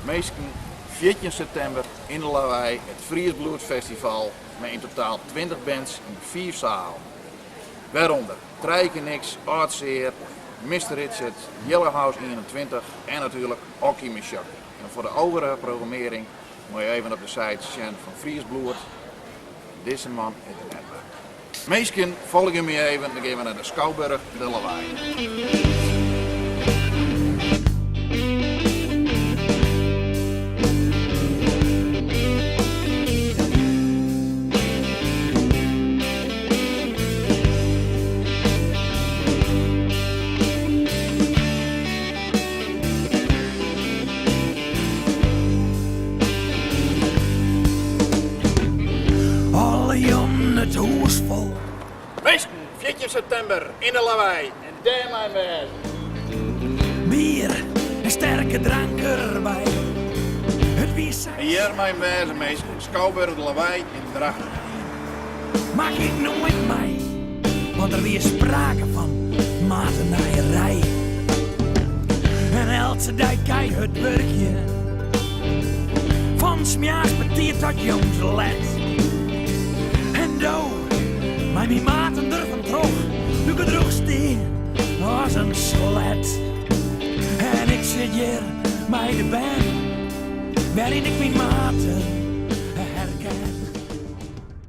Meestal 14 september in de Lawaai het Fries Blues Festival met in totaal 20 bands in 4 zalen. Waaronder Trijke Nix, Artseer, Mr. Richard, Yellow House 21 en natuurlijk Okkie Michak. En voor de overige programmering moet je even op de site zien van Fries Blues. Deze man is het netwerk. Meestal volgen me even, dan gaan we naar de Schouwburg de Lawaai. Het huis vol. Meestal 14 september in de Lawaai en daar mijn weg. Bier en sterke drank erbij. Het wies En hier mijn weg, meestal Schouwburg de Lawaai in Drachten. maak ik nooit mee, want er weer sprake van matenaaierij. En elke dag kijk het werkje van smjaars petiert tot jongs let. En doe, maar mijn maten durven terug, nu ik droeg steen als een slet. En ik zit hier bij de band, waarin ik mijn maten